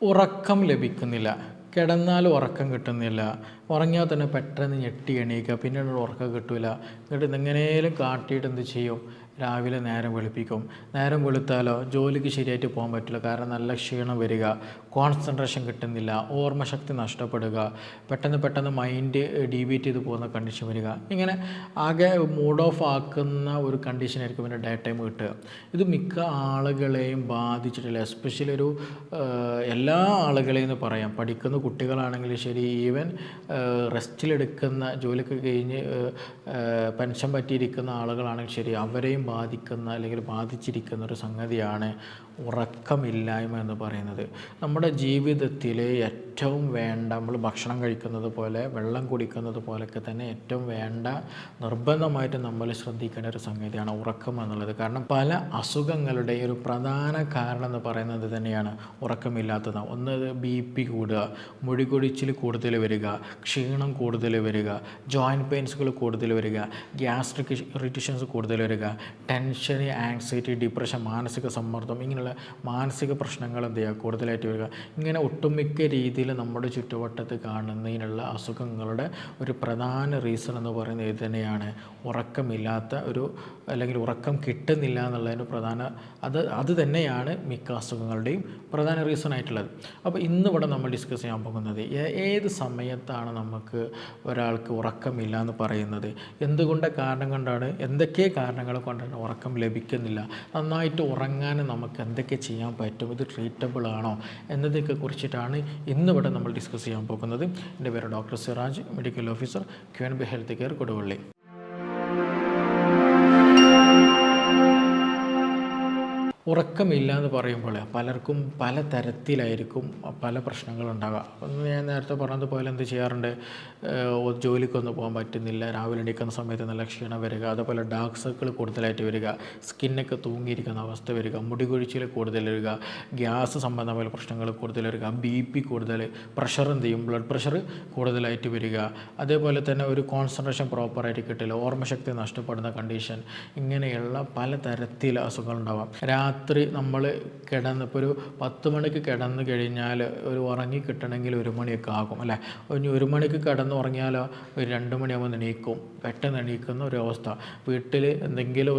ഉറക്കം ലഭിക്കുന്നില്ല. കിടന്നാലും ഉറക്കം കിട്ടുന്നില്ല. ഉറങ്ങിയാൽ തന്നെ പെട്ടെന്ന് ഞെട്ടി എണീക്കുക. പിന്നീട് ഉറക്കം കിട്ടില്ല. എന്നിട്ട് ഇതെങ്ങനെയും കാട്ടിയിട്ട് എന്ത് ചെയ്യും? രാവിലെ നേരം വെളുപ്പിക്കും. നേരം വെളുത്താലോ ജോലിക്ക് ശരിയായിട്ട് പോകാൻ പറ്റില്ല. കാരണം നല്ല ക്ഷീണം വരിക, കോൺസെൻട്രേഷൻ കിട്ടുന്നില്ല, ഓർമ്മശക്തി നഷ്ടപ്പെടുക, പെട്ടെന്ന് മൈൻഡ് ഡീവിയേറ്റ് ചെയ്ത് പോകുന്ന കണ്ടീഷൻ വരിക. ഇങ്ങനെ ആകെ മൂഡ് ഓഫ് ആക്കുന്ന ഒരു കണ്ടീഷനായിരിക്കും പിന്നെ ഡേ ടൈം കിട്ടുക. ഇത് മിക്ക ആളുകളെയും ബാധിച്ചിട്ടില്ല. എസ്പെഷ്യലി എല്ലാ ആളുകളെയും എന്ന് പറയാം. പഠിക്കുന്ന കുട്ടികളാണെങ്കിലും ശരി, ഈവൻ റെസ്റ്റിലെടുക്കുന്ന ജോലിയൊക്കെ കഴിഞ്ഞ് പെൻഷൻ പറ്റിയിരിക്കുന്ന ആളുകളാണെങ്കിൽ ശരി, അവരെയും ബാധിക്കുന്ന അല്ലെങ്കിൽ ബാധിച്ചിരിക്കുന്ന ഒരു സംഗതിയാണ് ഉറക്കമില്ലായ്മ എന്ന് പറയുന്നത്. നമ്മുടെ ജീവിതത്തിൽ ഏറ്റവും വേണ്ട, നമ്മൾ ഭക്ഷണം കഴിക്കുന്നത് പോലെ വെള്ളം കുടിക്കുന്നത് പോലെയൊക്കെ തന്നെ ഏറ്റവും വേണ്ട, നിർബന്ധമായിട്ട് നമ്മൾ ശ്രദ്ധിക്കേണ്ട ഒരു സംഗതിയാണ് ഉറക്കം എന്നുള്ളത്. കാരണം പല അസുഖങ്ങളുടെ ഒരു പ്രധാന കാരണം എന്ന് പറയുന്നത് തന്നെയാണ് ഉറക്കമില്ലാത്തത്. ഒന്ന് BP കൂടുക, മുടികൊഴിച്ചിൽ കൂടുതൽ വരിക, ക്ഷീണം കൂടുതൽ വരിക, ജോയിൻറ്റ് പെയിൻസുകൾ കൂടുതൽ വരിക, ഗ്യാസ്ട്രിക് ഇറിറ്റേഷൻസ് കൂടുതൽ വരിക, ടെൻഷൻ, ആങ്സൈറ്റി, ഡിപ്രഷൻ, മാനസിക സമ്മർദ്ദം, ഇങ്ങനെയുള്ള മാനസിക പ്രശ്നങ്ങൾ എന്ത് ചെയ്യുക കൂടുതലായിട്ട് വരിക. ഇങ്ങനെ ഒട്ടുമിക്ക രീതിയിൽ നമ്മുടെ ചുറ്റുവട്ടത്ത് കാണുന്നതിനുള്ള അസുഖങ്ങളുടെ ഒരു പ്രധാന റീസൺ എന്ന് പറയുന്നത് ഇത് തന്നെയാണ്. ഉറക്കമില്ലാത്ത ഒരു, അല്ലെങ്കിൽ ഉറക്കം കിട്ടുന്നില്ല എന്നുള്ളതിന് അത് തന്നെയാണ് മിക്ക അസുഖങ്ങളുടെയും പ്രധാന റീസൺ ആയിട്ടുള്ളത്. അപ്പോൾ ഇന്നിവിടെ നമ്മൾ ഡിസ്കസ് ചെയ്യാൻ പോകുന്നത് ഏത് സമയത്താണ് നമുക്ക് ഒരാൾക്ക് ഉറക്കമില്ല എന്ന് പറയുന്നത്, എന്തൊക്കെ കാരണങ്ങൾ കൊണ്ടാണ് ഉറക്കം ലഭിക്കുന്നില്ല, നന്നായിട്ട് ഉറങ്ങാൻ നമുക്ക് എന്തൊക്കെ ചെയ്യാൻ പറ്റും, ഇത് ട്രീറ്റബിൾ ആണോ എന്നതൊക്കെ കുറിച്ചിട്ടാണ് ഇന്നിവിടെ നമ്മൾ ഡിസ്കസ് ചെയ്യാൻ പോകുന്നത്. എൻ്റെ പേര് doctor Siraj, medical officer, QNB health care, Koduvally. ഉറക്കമില്ല എന്ന് പറയുമ്പോൾ പലർക്കും പല തരത്തിലായിരിക്കും പല പ്രശ്നങ്ങളുണ്ടാകുക. ഒന്ന് ഞാൻ നേരത്തെ പറഞ്ഞതുപോലെ എന്ത് ചെയ്യാറുണ്ട്, ജോലിക്കൊന്നും പോകാൻ പറ്റുന്നില്ല, രാവിലെ എണീക്കുന്ന സമയത്ത് നല്ല ക്ഷീണം വരിക, അതുപോലെ ഡാർക്ക് സർക്കിൾ കൂടുതലായിട്ട് വരിക, സ്കിന്നൊക്കെ തൂങ്ങിയിരിക്കുന്ന അവസ്ഥ വരിക, മുടി കൊഴിച്ചിൽ കൂടുതൽ വരിക, ഗ്യാസ് സംബന്ധമായ പ്രശ്നങ്ങൾ കൂടുതൽ വരിക, BP കൂടുതൽ, പ്രഷർ എന്ത് ചെയ്യും, ബ്ലഡ് പ്രഷർ കൂടുതലായിട്ട് വരിക, അതേപോലെ തന്നെ ഒരു കോൺസെൻട്രേഷൻ പ്രോപ്പറായിട്ട് കിട്ടില്ല, ഓർമ്മശക്തി നഷ്ടപ്പെടുന്ന കണ്ടീഷൻ, ഇങ്ങനെയുള്ള പല തരത്തിൽ അസുഖങ്ങളുണ്ടാവാം. രാത്രി നമ്മൾ ഇപ്പോൾ ഒരു 10 മണിക്ക് കിടന്നു കഴിഞ്ഞാൽ ഒരു ഉറങ്ങി കിട്ടണമെങ്കിൽ 1 മണിയൊക്കെ ആകും അല്ലേ. ഇനി 1 മണിക്ക് കിടന്ന് ഉറങ്ങിയാലോ ഒരു 2 മണിയാകുമ്പോൾ എണീക്കും, പെട്ടെന്ന് എണീക്കുന്ന ഒരു അവസ്ഥ. വീട്ടിൽ എന്തെങ്കിലും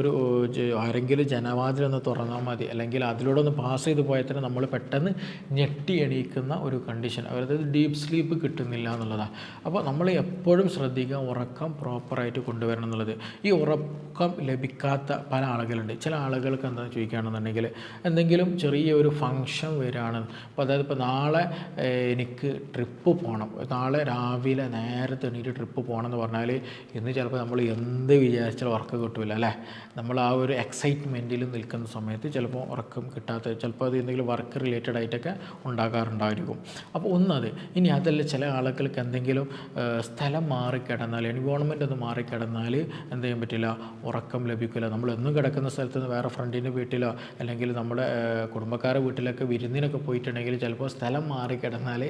ആരെങ്കിലും ജനവാതിലൊന്ന് തുറന്നാൽ മതി, അല്ലെങ്കിൽ അതിലൂടെ ഒന്ന് പാസ് ചെയ്ത് പോയാൽ തന്നെ നമ്മൾ പെട്ടെന്ന് ഞെട്ടി എണീക്കുന്ന ഒരു കണ്ടീഷൻ, അതായത് ഡീപ്പ് സ്ലീപ്പ് കിട്ടുന്നില്ല എന്നുള്ളതാണ്. അപ്പോൾ നമ്മൾ എപ്പോഴും ശ്രദ്ധിക്കുക ഉറക്കം പ്രോപ്പറായിട്ട് കൊണ്ടുവരണം എന്നുള്ളത്. ഈ ഉറക്കം ലഭിക്കാത്ത പല ആളുകളുണ്ട്. ചില ആളുകൾക്ക് എന്താണെന്ന് ചോദിക്കുകയാണെന്നുണ്ടെങ്കിൽ എന്തെങ്കിലും ചെറിയൊരു ഫങ്ഷൻ വരികയാണ്. അപ്പോൾ അതായത് ഇപ്പോൾ നാളെ എനിക്ക് ട്രിപ്പ് പോകണം, നാളെ രാവിലെ നേരത്തെ എണീറ്റ് ട്രിപ്പ് പോകണം എന്ന് പറഞ്ഞാൽ ഇന്ന് ചിലപ്പോൾ നമ്മൾ എന്ത് വിചാരിച്ചാലും ഉറക്കം കിട്ടില്ല അല്ലേ. നമ്മൾ ആ ഒരു എക്സൈറ്റ്മെൻറ്റിൽ നിൽക്കുന്ന സമയത്ത് ചിലപ്പോൾ ഉറക്കം കിട്ടാത്ത, ചിലപ്പോൾ അത് എന്തെങ്കിലും വർക്ക് റിലേറ്റഡ് ആയിട്ടൊക്കെ ഉണ്ടാകാറുണ്ടായിരിക്കും. അപ്പോൾ ഒന്നത്. ഇനി അതല്ല, ചില ആളുകൾക്ക് എന്തെങ്കിലും സ്ഥലം മാറിക്കിടന്നാൽ, എൻവയോൺമെൻറ്റ് ഒന്ന് മാറിക്കിടന്നാൽ എന്ത് ചെയ്യാൻ പറ്റില്ല, ഉറക്കം ലഭിക്കില്ല. നമ്മൾ എന്നും കിടക്കുന്ന സ്ഥലത്ത് നിന്ന് വേറെ ഫ്രണ്ടിൻ്റെ വീട്ടിലോ അല്ലെങ്കിൽ നമ്മുടെ കുടുംബക്കാരുടെ വീട്ടിലൊക്കെ വിരുന്നിനൊക്കെ പോയിട്ടുണ്ടെങ്കിൽ ചിലപ്പോൾ സ്ഥലം മാറിക്കിടന്നാൽ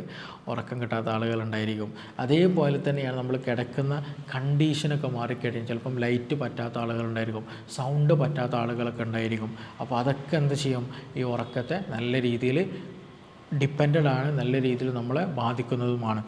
ഉറക്കം കിട്ടാത്ത ആളുകളുണ്ടായിരിക്കും. അതേപോലെ തന്നെയാണ് നമ്മൾ കിടക്കുന്ന കണ്ടീഷനൊക്കെ മാറിക്കഴിഞ്ഞാൽ ചിലപ്പം ലൈറ്റ് പറ്റാത്ത ആളുകളുണ്ടായിരിക്കും, സൗണ്ട് പറ്റാത്ത ആളുകളൊക്കെ ഉണ്ടായിരിക്കും. അപ്പോൾ അതൊക്കെ എന്ത് ചെയ്യും, ഈ ഉറക്കത്തെ നല്ല രീതിയിൽ ഡിപ്പെൻഡഡ് ആണ്, നല്ല രീതിയിൽ നമ്മളെ ബാധിക്കുന്നതുമാണ്.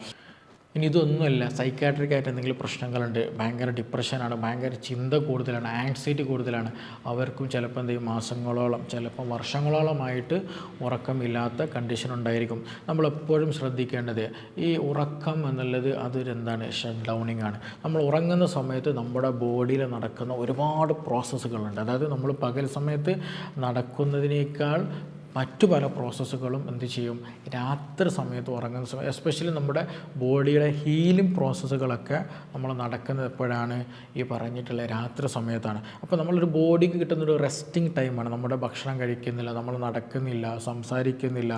ഇനി ഇതൊന്നുമല്ല, സൈക്കാട്രിക് ആയിട്ട് എന്തെങ്കിലും പ്രശ്നങ്ങളുണ്ട്, ഭയങ്കര ഡിപ്രഷനാണ്, ഭയങ്കര ചിന്ത കൂടുതലാണ്, ആങ്സൈറ്റി കൂടുതലാണ്, അവർക്കും ചിലപ്പോൾ എന്തെങ്കിലും മാസങ്ങളോളം, ചിലപ്പോൾ വർഷങ്ങളോളമായിട്ട് ഉറക്കമില്ലാത്ത കണ്ടീഷൻ ഉണ്ടായിരിക്കും. നമ്മളെപ്പോഴും ശ്രദ്ധിക്കേണ്ടത് ഈ ഉറക്കം എന്നുള്ളത് അതൊരെന്താണ്, ഷട്ട് ഡൗണിങ് ആണ്. നമ്മൾ ഉറങ്ങുന്ന സമയത്ത് നമ്മുടെ ബോഡിയിൽ നടക്കുന്ന ഒരുപാട് പ്രോസസ്സുകളുണ്ട്. അതായത് നമ്മൾ പകൽ സമയത്ത് നടക്കുന്നതിനേക്കാൾ മറ്റു പല പ്രോസസ്സുകളും എന്ത് ചെയ്യും, രാത്രി സമയത്ത് ഉറങ്ങുന്ന സമയം, എസ്പെഷ്യലി നമ്മുടെ ബോഡിയുടെ ഹീലിംഗ് പ്രോസസ്സുകളൊക്കെ നമ്മൾ നടക്കുന്നത് എപ്പോഴാണ്, ഈ പറഞ്ഞിട്ടുള്ള രാത്രി സമയത്താണ്. അപ്പോൾ നമ്മളൊരു ബോഡിക്ക് കിട്ടുന്നൊരു റെസ്റ്റിംഗ് ടൈമാണ്. നമ്മുടെ ഭക്ഷണം കഴിക്കുന്നില്ല, നമ്മൾ നടക്കുന്നില്ല, സംസാരിക്കുന്നില്ല,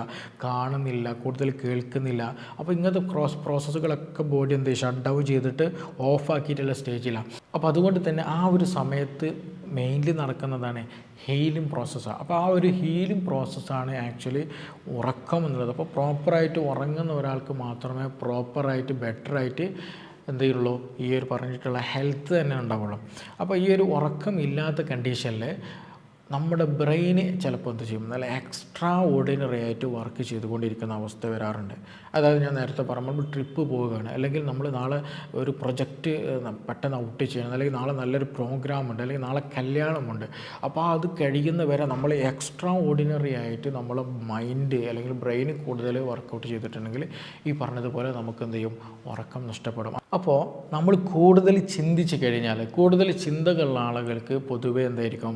കാണുന്നില്ല, കൂടുതൽ കേൾക്കുന്നില്ല. അപ്പോൾ ഇങ്ങനത്തെ പ്രോസസ്സുകളൊക്കെ ബോഡി എന്ത് ചെയ്യും, ഷട്ട് ഡൗൺ ചെയ്തിട്ട് ഓഫാക്കിയിട്ടുള്ള സ്റ്റേജിലാണ്. അപ്പോൾ അതുകൊണ്ട് തന്നെ ആ ഒരു സമയത്ത് മെയിൻലി നടക്കുന്നതാണ് ഹീലിംഗ് പ്രോസസ്സാണ്. അപ്പോൾ ആ ഒരു ഹീലിംഗ് പ്രോസസ്സാണ് ആക്ച്വലി ഉറക്കം എന്നുള്ളത്. അപ്പോൾ പ്രോപ്പറായിട്ട് ഉറങ്ങുന്ന ഒരാൾക്ക് മാത്രമേ പ്രോപ്പറായിട്ട് ബെറ്ററായിട്ട് എന്ത് ചെയ്യുള്ളൂ, ഈ ഒരു പറഞ്ഞിട്ടുള്ള ഹെൽത്ത് തന്നെ ഉണ്ടാവുള്ളൂ. അപ്പോൾ ഈ ഒരു ഉറക്കം ഇല്ലാത്ത കണ്ടീഷനിൽ നമ്മുടെ ബ്രെയിന് ചിലപ്പോൾ എന്ത് ചെയ്യും, നല്ല എക്സ്ട്രാ ഓർഡിനറി ആയിട്ട് വർക്ക് ചെയ്തുകൊണ്ടിരിക്കുന്ന അവസ്ഥ വരാറുണ്ട്. അതായത് ഞാൻ നേരത്തെ പറഞ്ഞു, നമ്മൾ ട്രിപ്പ് പോവുകയാണ്, അല്ലെങ്കിൽ നമ്മൾ നാളെ ഒരു പ്രൊജക്റ്റ് പെട്ടെന്ന് ഔട്ട് ചെയ്യണം, അല്ലെങ്കിൽ നാളെ നല്ലൊരു പ്രോഗ്രാമുണ്ട്, അല്ലെങ്കിൽ നാളെ കല്യാണമുണ്ട്. അപ്പോൾ അത് കഴിയുന്ന വരെ നമ്മൾ എക്സ്ട്രാ ഓർഡിനറി ആയിട്ട് നമ്മളെ മൈൻഡ് അല്ലെങ്കിൽ ബ്രെയിൻ കൂടുതൽ വർക്കൗട്ട് ചെയ്തിട്ടുണ്ടെങ്കിൽ ഈ പറഞ്ഞതുപോലെ നമുക്ക് എന്ത് ചെയ്യും, ഉറക്കം നഷ്ടപ്പെടും. അപ്പോൾ നമ്മൾ കൂടുതൽ ചിന്തിച്ച് കഴിഞ്ഞാൽ, കൂടുതൽ ചിന്തകളുള്ള ആളുകൾക്ക് പൊതുവേ എന്തായിരിക്കും,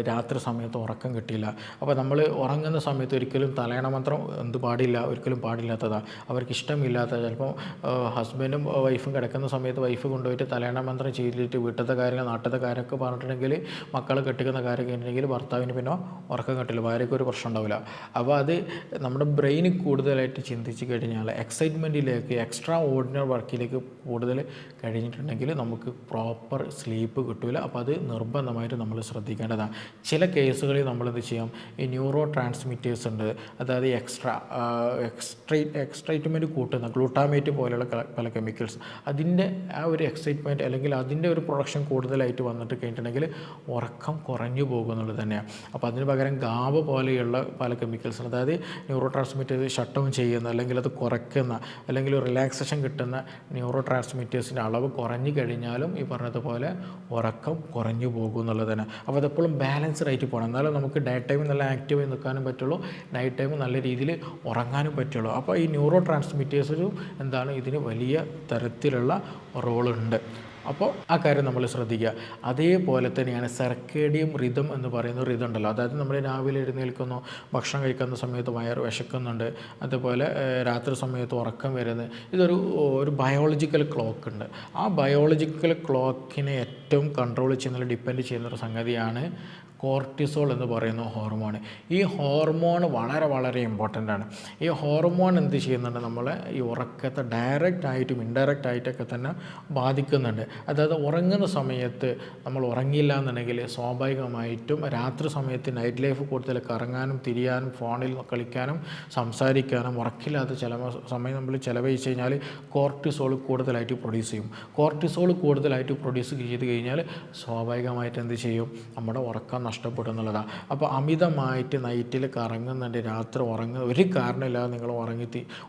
രാത്രി സമയത്ത് ഉറക്കം കിട്ടില്ല. അപ്പോൾ നമ്മൾ ഉറങ്ങുന്ന സമയത്ത് ഒരിക്കലും തലയണ മന്ത്രം പാടില്ല, ഒരിക്കലും പാടില്ലാത്തതാണ്. അവർക്ക് ഇഷ്ടമില്ലാത്ത, ചിലപ്പോൾ ഹസ്ബൻഡും വൈഫും കിടക്കുന്ന സമയത്ത് വൈഫ് കൊണ്ടുപോയിട്ട് തലയണ മന്ത്രം ചെയ്തിട്ട് വീട്ടിലത്തെ കാര്യങ്ങൾ നാട്ടിലത്തെ കാര്യമൊക്കെ പറഞ്ഞിട്ടുണ്ടെങ്കിൽ, മക്കൾ കെട്ടിക്കുന്ന കാര്യം കഴിഞ്ഞിട്ടുണ്ടെങ്കിൽ ഭർത്താവിന് പിന്നെ ഉറക്കം കിട്ടില്ല, ഭാര്യയ്ക്ക് ഒരു പ്രശ്നം ഉണ്ടാവില്ല. അപ്പോൾ അത് നമ്മുടെ ബ്രെയിന് കൂടുതലായിട്ട് ചിന്തിച്ച് കഴിഞ്ഞാൽ എക്സൈറ്റ്മെൻറ്റിലേക്ക്, എക്സ്ട്രാ ഓർഡിനറി വർക്കിലേക്ക് കൂടുതൽ കഴിഞ്ഞിട്ടുണ്ടെങ്കിൽ നമുക്ക് പ്രോപ്പർ സ്ലീപ്പ് കിട്ടില്ല. അപ്പോൾ അത് നിർബന്ധമായിട്ട് നമ്മൾ ശ്രദ്ധിക്കേണ്ടതാണ്. ചില കേസുകളിൽ നമ്മളെന്ത് ചെയ്യാം, ഈ ന്യൂറോ ട്രാൻസ്മിറ്റേഴ്സ് ഉണ്ട്, അതായത് എക്സൈറ്റ്മെൻറ്റ് കൂട്ടുന്ന ഗ്ലൂട്ടാമേറ്റ് പോലെയുള്ള പല കെമിക്കൽസ്, അതിൻ്റെ ആ ഒരു എക്സൈറ്റ്മെൻറ്റ് അല്ലെങ്കിൽ അതിൻ്റെ ഒരു പ്രൊഡക്ഷൻ കൂടുതലായിട്ട് വന്നിട്ട് കഴിഞ്ഞിട്ടുണ്ടെങ്കിൽ ഉറക്കം കുറഞ്ഞു പോകുന്നുള്ളത് തന്നെയാണ്. അപ്പോൾ അതിന് പകരം ഗാബ പോലെയുള്ള പല കെമിക്കൽസ്, അതായത് ന്യൂറോ ട്രാൻസ്മിറ്റേഴ്സ് ഷട്ട് ഡൗൺ ചെയ്യുന്ന, അല്ലെങ്കിൽ അത് കുറയ്ക്കുന്ന, അല്ലെങ്കിൽ റിലാക്സേഷൻ കിട്ടുന്ന ന്യൂറോ ട്രാൻസ്മിറ്റേഴ്സിൻ്റെ അളവ് കുറഞ്ഞു കഴിഞ്ഞാലും ഈ പറഞ്ഞതുപോലെ ഉറക്കം കുറഞ്ഞു പോകും എന്നുള്ളത് തന്നെ. അപ്പോൾ അതെപ്പോഴും ബാലൻസ്ഡ് ആയിട്ട് പോകണം, എന്നാലും നമുക്ക് ഡേ ടൈം നല്ല ആക്റ്റീവായി നിൽക്കാനും പറ്റുള്ളൂ, നൈറ്റ് ടൈം നല്ല രീതിയിൽ ഉറങ്ങാനും പറ്റുള്ളൂ. അപ്പോൾ ഈ ന്യൂറോ ട്രാൻസ്മിറ്റേഴ്സിനും ഇതിന് വലിയ തരത്തിലുള്ള റോളുണ്ട്. അപ്പോൾ ആ കാര്യം നമ്മൾ ശ്രദ്ധിക്കുക. അതേപോലെ തന്നെയാണ് സർക്കേഡിയം റിതം എന്ന് പറയുന്ന റിതം ഉണ്ടല്ലോ, അതായത് നമ്മൾ രാവിലെ എഴുന്നേൽക്കുന്നു, ഭക്ഷണം കഴിക്കുന്ന സമയത്ത് വയറ് വിശക്കുന്നുണ്ട്, അതുപോലെ രാത്രി സമയത്ത് ഉറക്കം വരുന്നത്, ഒരു ബയോളജിക്കൽ ക്ലോക്ക് ഉണ്ട്. ആ ബയോളജിക്കൽ ക്ലോക്കിനെ ഏറ്റവും കൺട്രോൾ ചെയ്യുന്ന, ഡിപ്പെൻഡ് ചെയ്യുന്നൊരു സംഗതിയാണ് കോർട്ടിസോൾ എന്ന് പറയുന്ന ഹോർമോൺ. ഈ ഹോർമോൺ വളരെ വളരെ ഇമ്പോർട്ടൻ്റ് ആണ്. ഈ ഹോർമോൺ എന്ത് ചെയ്യുന്നുണ്ട്, നമ്മളെ ഈ ഉറക്കത്തെ ഡയറക്റ്റ് ആയിട്ടും ഇൻഡയറക്റ്റ് ആയിട്ടൊക്കെ തന്നെ ബാധിക്കുന്നുണ്ട്. അതായത് ഉറങ്ങുന്ന സമയത്ത് നമ്മൾ ഉറങ്ങിയില്ല എന്നുണ്ടെങ്കിൽ സ്വാഭാവികമായിട്ടും രാത്രി സമയത്ത് നൈറ്റ് ലൈഫ് കൂടുതൽ കറങ്ങാനും തിരിയാനും ഫോണിൽ കളിക്കാനും സംസാരിക്കാനും ഉറക്കില്ലാത്ത ചില സമയം നമ്മൾ ചിലവഴിച്ച് കഴിഞ്ഞാൽ കോർട്ടിസോൾ കൂടുതലായിട്ട് പ്രൊഡ്യൂസ് ചെയ്യും. കോർട്ടിസോൾ കൂടുതലായിട്ട് പ്രൊഡ്യൂസ് ചെയ്ത് കഴിഞ്ഞാൽ സ്വാഭാവികമായിട്ട് എന്ത് ചെയ്യും, നമ്മുടെ ഉറക്കം നഷ്ടപ്പെടും എന്നുള്ളതാണ്. അപ്പോൾ അമിതമായിട്ട് നൈറ്റിൽ കറങ്ങുന്നുണ്ട്, രാത്രി ഉറങ്ങുന്ന ഒരു കാരണമില്ലാതെ നിങ്ങൾ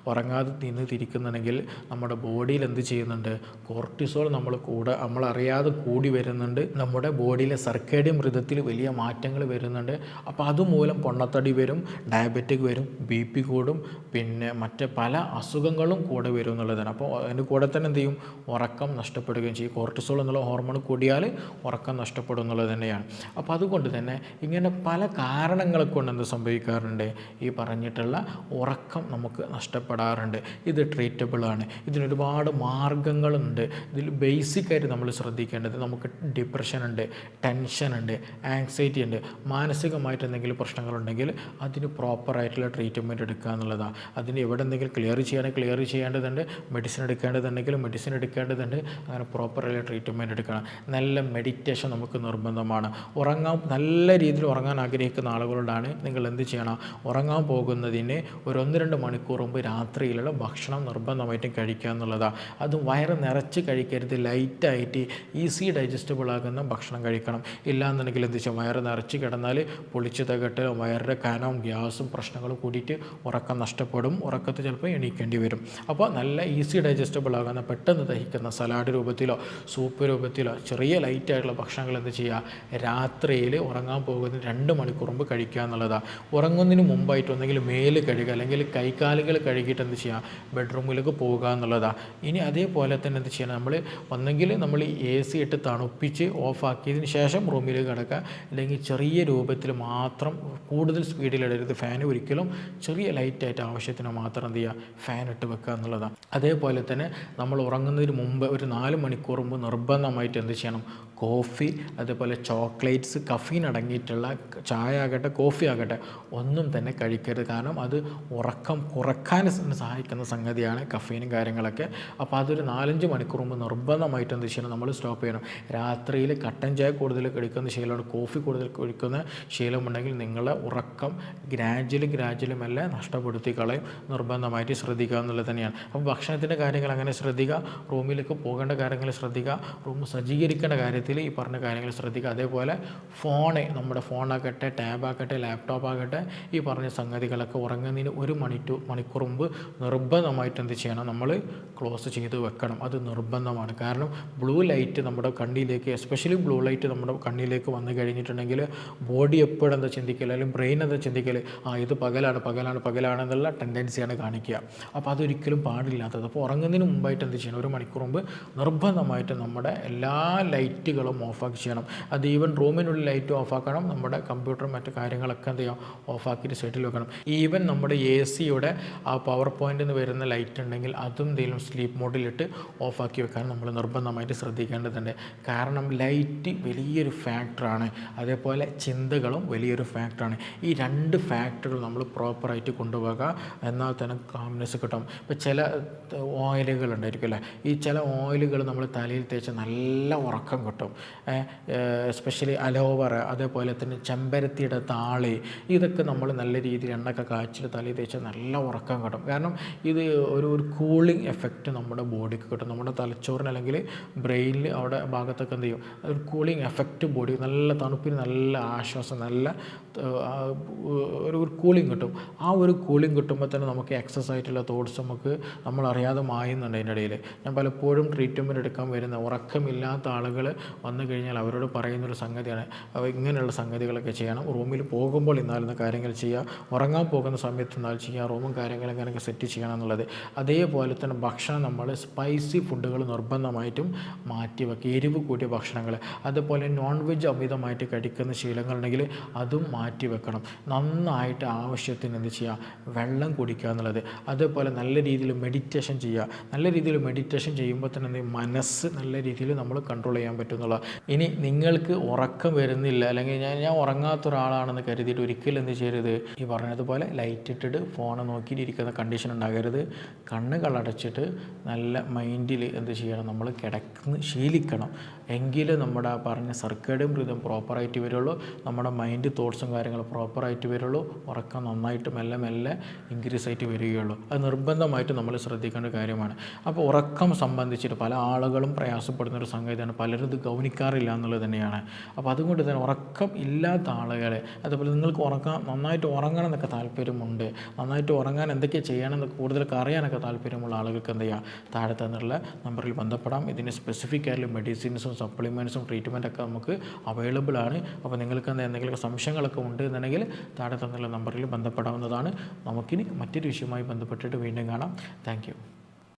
ഉറങ്ങാതെ തിരിക്കുന്നുണ്ടെങ്കിൽ നമ്മുടെ ബോഡിയിൽ എന്ത് ചെയ്യുന്നുണ്ട്, കോർട്ടിസോൾ നമ്മളറിയാതെ കൂടി വരുന്നുണ്ട്, നമ്മുടെ ബോഡിയിലെ സർക്കേഡിയം റിതത്തിൽ വലിയ മാറ്റങ്ങൾ വരുന്നുണ്ട്. അപ്പോൾ അതുമൂലം പൊണ്ണത്തടി വരും, ഡയബറ്റിക് വരും, BP കൂടും, പിന്നെ മറ്റ് പല അസുഖങ്ങളും കൂടെ വരും എന്നുള്ളതാണ്. അപ്പോൾ അതിൻ്റെ കൂടെ തന്നെ എന്ത് ചെയ്യും, ഉറക്കം നഷ്ടപ്പെടുകയും ചെയ്യും. കോർട്ടിസോൾ എന്നുള്ള ഹോർമോൺ കൂടിയാൽ ഉറക്കം നഷ്ടപ്പെടും എന്നുള്ളത് തന്നെയാണ്. അപ്പോൾ അതുകൊണ്ട് തന്നെ ഇങ്ങനെ പല കാരണങ്ങളെ കൊണ്ട് എന്ത് സംഭവിക്കാറുണ്ട്, ഈ പറഞ്ഞിട്ടുള്ള ഉറക്കം നമുക്ക് നഷ്ടപ്പെടാറുണ്ട്. ഇത് ട്രീറ്റബിളാണ്. ഇതിനൊരുപാട് മാർഗങ്ങളുണ്ട്. ഇതിൽ ബേസിക്കായിട്ട് നമ്മൾ ശ്രദ്ധിക്കേണ്ടത്, നമുക്ക് ഡിപ്രഷനുണ്ട്, ടെൻഷനുണ്ട്, ആങ്സൈറ്റി ഉണ്ട്, മാനസികമായിട്ട് എന്തെങ്കിലും പ്രശ്നങ്ങളുണ്ടെങ്കിൽ അതിന് പ്രോപ്പറായിട്ടുള്ള ട്രീറ്റ്മെൻറ്റ് എടുക്കുക എന്നുള്ളതാണ്. അതിന് എവിടെ എന്തെങ്കിലും ക്ലിയർ ചെയ്യേണ്ടതുണ്ട്, മെഡിസിൻ എടുക്കേണ്ടതുണ്ട്, അങ്ങനെ പ്രോപ്പറായിട്ടുള്ള ട്രീറ്റ്മെൻറ്റ് എടുക്കണം. നല്ല മെഡിറ്റേഷൻ നമുക്ക് നിർബന്ധമാണ്. നല്ല രീതിയിൽ ഉറങ്ങാൻ ആഗ്രഹിക്കുന്ന ആളുകളോടാണ് നിങ്ങൾ എന്ത് ചെയ്യണം, ഉറങ്ങാൻ പോകുന്നതിന് ഒരു 1-2 മണിക്കൂർ മുമ്പ് രാത്രിയിലുള്ള ഭക്ഷണം നിർബന്ധമായിട്ടും കഴിക്കുക എന്നുള്ളതാണ്. അതും വയറ് നിറച്ച് കഴിക്കരുത്, ലൈറ്റായിട്ട് ഈസി ഡൈജസ്റ്റബിൾ ആകുന്ന ഭക്ഷണം കഴിക്കണം. ഇല്ലാന്നുണ്ടെങ്കിൽ എന്ത് ചെയ്യാം, വയറ് നിറച്ച് കിടന്നാൽ പൊളിച്ച് തകട്ട് വയറിൻ്റെ കനവും ഗ്യാസും പ്രശ്നങ്ങളും കൂടിയിട്ട് ഉറക്കം നഷ്ടപ്പെടും, ഉറക്കത്തിൽ ചിലപ്പോൾ എണീക്കേണ്ടി വരും. അപ്പോൾ നല്ല ഈസി ഡൈജസ്റ്റബിൾ ആകുന്ന, പെട്ടെന്ന് ദഹിക്കുന്ന സലാഡ് രൂപത്തിലോ സൂപ്പ് രൂപത്തിലോ ചെറിയ ലൈറ്റായിട്ടുള്ള ഭക്ഷണങ്ങൾ എന്ത് ചെയ്യുക, രാത്രിയിൽ ഉറങ്ങാൻ പോകുന്നതിന് 2 മണിക്കൂർ മുമ്പ് കഴിക്കുക എന്നുള്ളതാണ്. ഉറങ്ങുന്നതിന് മുമ്പായിട്ട് ഒന്നെങ്കിൽ മേല് കഴുകുക, അല്ലെങ്കിൽ കൈകാലുകൾ കഴുകിയിട്ട് എന്ത് ചെയ്യുക, ബെഡ്റൂമിലേക്ക് പോകുക എന്നുള്ളതാണ്. ഇനി അതേപോലെ തന്നെ എന്ത് ചെയ്യണം, ഒന്നെങ്കിൽ നമ്മൾ AC ഇട്ട് തണുപ്പിച്ച് ഓഫാക്കിയതിന് ശേഷം റൂമിലേക്ക് കിടക്കുക, അല്ലെങ്കിൽ ചെറിയ രൂപത്തിൽ മാത്രം, കൂടുതൽ സ്പീഡിലിടരുത് ഫാൻ, ഒരിക്കലും ചെറിയ ലൈറ്റായിട്ട് ആവശ്യത്തിന് മാത്രം എന്ത് ചെയ്യുക, ഫാൻ ഇട്ട് വെക്കുക എന്നുള്ളതാണ്. അതേപോലെ തന്നെ നമ്മൾ ഉറങ്ങുന്നതിന് മുമ്പ് ഒരു 4 മണിക്കൂർ മുമ്പ് നിർബന്ധമായിട്ട് എന്ത് ചെയ്യണം, കോഫി, അതേപോലെ ചോക്ലേറ്റ്സ്, കഫീൻ അടങ്ങിയിട്ടുള്ള ചായ ആകട്ടെ കോഫി ആകട്ടെ ഒന്നും തന്നെ കഴിക്കരുത്. കാരണം അത് ഉറക്കം കുറക്കാൻ സഹായിക്കുന്ന സംഗതിയാണ് കഫീനും കാര്യങ്ങളൊക്കെ. അപ്പോൾ അതൊരു 4-5 മണിക്കൂർ മുമ്പ് നിർബന്ധമായിട്ട് എന്ത് ചെയ്യണം, നമ്മൾ സ്റ്റോപ്പ് ചെയ്യണം. രാത്രിയിൽ കട്ടൻ ചായ കൂടുതൽ കഴിക്കുന്ന ശീലമുണ്ട്, കോഫി കൂടുതൽ കഴിക്കുന്ന ശീലമുണ്ടെങ്കിൽ നിങ്ങളെ ഉറക്കം ഗ്രാജുവലി മെല്ലെ നഷ്ടപ്പെടുത്തി കളയും. നിർബന്ധമായിട്ട് ശ്രദ്ധിക്കുക എന്നുള്ളത് തന്നെയാണ്. അപ്പോൾ ഭക്ഷണത്തിൻ്റെ കാര്യങ്ങൾ അങ്ങനെ ശ്രദ്ധിക്കുക, റൂമിലേക്ക് പോകേണ്ട കാര്യങ്ങൾ ശ്രദ്ധിക്കുക, റൂം സജ്ജീകരിക്കേണ്ട കാര്യത്തിൽ കാര്യത്തിൽ ഈ പറഞ്ഞ കാര്യങ്ങൾ ശ്രദ്ധിക്കുക. അതേപോലെ ഫോണ്, നമ്മുടെ ഫോണാകട്ടെ, ടാബാകട്ടെ, ലാപ്ടോപ്പാകട്ടെ, ഈ പറഞ്ഞ സംഗതികളൊക്കെ ഉറങ്ങുന്നതിന് 1 മണിക്കൂർ മുമ്പ് നിർബന്ധമായിട്ട് എന്ത് ചെയ്യണം, നമ്മൾ ക്ലോസ് ചെയ്ത് വെക്കണം. അത് നിർബന്ധമാണ്. കാരണം ബ്ലൂ ലൈറ്റ് നമ്മുടെ കണ്ണിലേക്ക്, എസ്പെഷ്യലി ബ്ലൂ ലൈറ്റ് നമ്മുടെ കണ്ണിലേക്ക് വന്നു കഴിഞ്ഞിട്ടുണ്ടെങ്കിൽ ബോഡി എപ്പോഴും എന്താ ചിന്തിക്കൽ, അല്ലെങ്കിൽ ബ്രെയിൻ എന്താ ചിന്തിക്കൽ, ഇത് പകലാണെന്നുള്ള ടെൻഡൻസിയാണ് കാണിക്കുക. അപ്പോൾ അതൊരിക്കലും പാടില്ലാത്തത്. അപ്പോൾ ഉറങ്ങുന്നതിന് മുമ്പായിട്ട് എന്ത് ചെയ്യണം, 1 മണിക്കൂർ മുമ്പ് നിർബന്ധമായിട്ട് നമ്മുടെ എല്ലാ ലൈറ്റുകളും ഓഫാക്കി ചെയ്യണം. അത് ഈവൻ റൂമിനുള്ളിൽ ലൈറ്റ് ഓഫാക്കണം, നമ്മുടെ കമ്പ്യൂട്ടറും മറ്റു കാര്യങ്ങളൊക്കെ എന്ത് ചെയ്യാം, ഓഫാക്കിയിട്ട് സൈഡിൽ വെക്കണം. ഈവൻ നമ്മുടെ AC-യുടെ ആ പവർ പോയിൻ്റിൽ നിന്ന് വരുന്ന ലൈറ്റ് ഉണ്ടെങ്കിൽ അതും എന്തെങ്കിലും സ്ലീപ്പ് മോഡിലിട്ട് ഓഫാക്കി വെക്കാൻ നമ്മൾ നിർബന്ധമായിട്ട് ശ്രദ്ധിക്കേണ്ടതുണ്ട്. കാരണം ലൈറ്റ് വലിയൊരു ഫാക്ടറാണ്, അതേപോലെ ചിന്തകളും വലിയൊരു ഫാക്ടറാണ്. ഈ 2 ഫാക്ടറുകൾ നമ്മൾ പ്രോപ്പറായിട്ട് കൊണ്ടുപോകുക, എന്നാൽ തന്നെ കാംനെസ് കിട്ടും. ഇപ്പോൾ ചില ഓയിലുകൾ ഉണ്ടായിരിക്കും അല്ലേ, ഈ ചില ഓയിലുകൾ നമ്മൾ തലയിൽ തേച്ച് നല്ല ഉറക്കം കിട്ടും. എസ്പെഷ്യലി അലോവറ, അതേപോലെ തന്നെ ചെമ്പരത്തിയുടെ താളി, ഇതൊക്കെ നമ്മൾ നല്ല രീതിയിൽ എണ്ണയൊക്കെ കാച്ചിട്ട് തലയിൽ തേച്ച് നല്ല ഉറക്കം കിട്ടും. കാരണം ഇത് ഒരു കൂളിംഗ് എഫക്റ്റ് നമ്മുടെ ബോഡിക്ക് കിട്ടും. നമ്മുടെ തലച്ചോറിന് അല്ലെങ്കിൽ ബ്രെയിനിൽ അവിടെ ഭാഗത്തൊക്കെ എന്ത് ചെയ്യും, ഒരു കൂളിംഗ് എഫക്റ്റ് ബോഡി, നല്ല തണുപ്പിന് നല്ല ആശ്വാസം, നല്ല ഒരു കൂളിംഗ് കിട്ടും. ആ ഒരു കൂളിംഗ് കിട്ടുമ്പോൾ തന്നെ നമുക്ക് എക്സസ് ആയിട്ടുള്ള തോട്ട്സ് നമ്മൾ അറിയാതെ മായുന്നുണ്ട്. അതിൻ്റെ ഇടയിൽ ഞാൻ പലപ്പോഴും ട്രീറ്റ്മെൻറ്റ് എടുക്കാൻ വരുന്ന ഉറക്കമില്ലാത്ത ആളുകൾ വന്നു കഴിഞ്ഞാൽ അവരോട് പറയുന്നൊരു സംഗതിയാണ്, ഇങ്ങനെയുള്ള സംഗതികളൊക്കെ ചെയ്യണം. റൂമിൽ പോകുമ്പോൾ ഇന്നാലുന്ന കാര്യങ്ങൾ ചെയ്യുക, ഉറങ്ങാൻ പോകുന്ന സമയത്ത് എന്നാൽ ചെയ്യുക, റൂമും കാര്യങ്ങളും അങ്ങനെയൊക്കെ സെറ്റ് ചെയ്യണം എന്നുള്ളത്. അതേപോലെ തന്നെ ഭക്ഷണം, നമ്മൾ സ്പൈസി ഫുഡുകൾ നിർബന്ധമായിട്ടും മാറ്റി വയ്ക്കുക, എരിവ് കൂട്ടിയ ഭക്ഷണങ്ങൾ. അതുപോലെ നോൺ വെജ് അമിതമായിട്ട് കഴിക്കുന്ന ശീലങ്ങളുണ്ടെങ്കിൽ അതും മാറ്റി വെക്കണം. നന്നായിട്ട് ആവശ്യത്തിന് എന്ത് ചെയ്യുക, വെള്ളം കുടിക്കുക എന്നുള്ളത്. അതേപോലെ നല്ല രീതിയിൽ മെഡിറ്റേഷൻ ചെയ്യുക. നല്ല രീതിയിൽ മെഡിറ്റേഷൻ ചെയ്യുമ്പോൾ തന്നെ മനസ്സ് നല്ല രീതിയിൽ നമ്മൾ കൺട്രോൾ ചെയ്യാൻ പറ്റും എന്നുള്ള. ഇനി നിങ്ങൾക്ക് ഉറക്കം വരുന്നില്ല, അല്ലെങ്കിൽ ഞാൻ ഉറങ്ങാത്ത ഒരാളാണെന്ന് കരുതിയിട്ട് ഒരിക്കലും എന്ത് ചെയ്യരുത്, ഈ പറഞ്ഞതുപോലെ ലൈറ്റ് ഇട്ടിട്ട് ഫോൺ നോക്കിയിട്ട് ഇരിക്കുന്ന കണ്ടീഷൻ ഉണ്ടാകരുത്. കണ്ണുകളടച്ചിട്ട് നല്ല മൈൻഡിൽ എന്ത് ചെയ്യണം, നമ്മൾ കിടന്ന് ശീലിക്കണം. എങ്കിലും നമ്മുടെ ആ പറഞ്ഞ സർക്കേഡിയം റിതം പ്രോപ്പറായിട്ട് വരുള്ളൂ, നമ്മുടെ മൈൻഡ് തോട്ട്സും കാര്യങ്ങളും പ്രോപ്പറായിട്ട് വരുള്ളൂ, ഉറക്കം നന്നായിട്ട് മെല്ലെ മെല്ലെ ഇൻക്രീസ് ആയിട്ട് വരികയുള്ളൂ. അത് നിർബന്ധമായിട്ട് നമ്മൾ ശ്രദ്ധിക്കേണ്ട കാര്യമാണ്. അപ്പോൾ ഉറക്കം സംബന്ധിച്ചിട്ട് പല ആളുകളും പ്രയാസപ്പെടുന്നൊരു സംഗതിയാണ്, പലരും ഇത് ഗൗനിക്കാറില്ല എന്നുള്ളത് തന്നെയാണ്. അപ്പോൾ അതുകൊണ്ട് തന്നെ ഉറക്കം ഇല്ലാത്ത ആളുകളെ, അതുപോലെ നിങ്ങൾക്ക് നന്നായിട്ട് ഉറങ്ങണം എന്നൊക്കെ താല്പര്യമുണ്ട്, നന്നായിട്ട് ഉറങ്ങാൻ എന്തൊക്കെ ചെയ്യണമെന്നൊക്കെ കൂടുതലൊക്കെ അറിയാനൊക്കെ താല്പര്യമുള്ള ആളുകൾക്ക് എന്ത് ചെയ്യുക, താഴെ തന്നുള്ള നമ്പറിൽ ബന്ധപ്പെടാം. ഇതിന് സ്പെസിഫിക് ആയിട്ടുള്ള മെഡിസിൻസും സപ്ലിമെൻറ്റ്സും ട്രീറ്റ്മെൻറ്റൊക്കെ നമുക്ക് അവൈലബിൾ ആണ്. അപ്പോൾ നിങ്ങൾക്ക് എന്തെങ്കിലും സംശയങ്ങളൊക്കെ ഉണ്ട് എന്നുണ്ടെങ്കിൽ താഴെ തന്നുള്ള നമ്പറിൽ ബന്ധപ്പെടാവുന്നതാണ്. നമുക്കിനി മറ്റൊരു വിഷയവുമായി ബന്ധപ്പെട്ടിട്ട് വീണ്ടും കാണാം. Thank you.